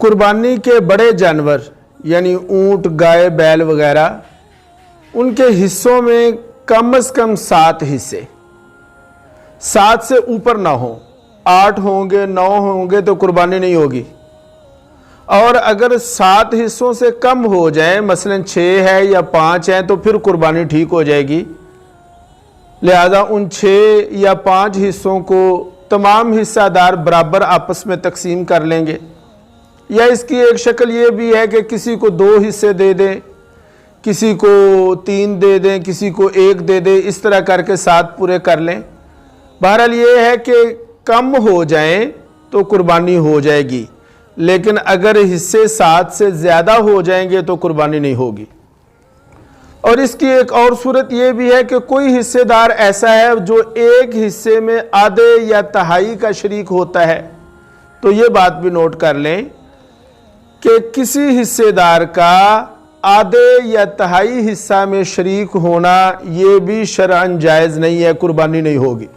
कुर्बानी के बड़े जानवर यानी ऊंट, गाय, बैल वगैरह, उनके हिस्सों में कम से कम 7 हिस्से, 7 से ऊपर ना हो। 8 होंगे, 9 होंगे तो कुर्बानी नहीं होगी। और अगर 7 हिस्सों से कम हो जाए, मसलन 6 है या 5 है, तो फिर कुर्बानी ठीक हो जाएगी। लिहाजा उन 6 या 5 हिस्सों को तमाम हिस्सादार बराबर आपस में तकसीम कर लेंगे। या इसकी एक शक्ल ये भी है कि किसी को 2 हिस्से दे दें, किसी को 3 दे दें, किसी को 1 दे दें, इस तरह करके 7 पूरे कर लें। बहरहाल ये है कि कम हो जाएं तो कुर्बानी हो जाएगी, लेकिन अगर हिस्से 7 से ज़्यादा हो जाएंगे तो कुर्बानी नहीं होगी। और इसकी एक और सूरत ये भी है कि कोई हिस्सेदार ऐसा है जो एक हिस्से में आधे या तिहाई का शरीक होता है, तो ये बात भी नोट कर लें कि किसी हिस्सेदार का आधे या तिहाई हिस्सा में शरीक होना ये भी शरअन जायज़ नहीं है, कुर्बानी नहीं होगी।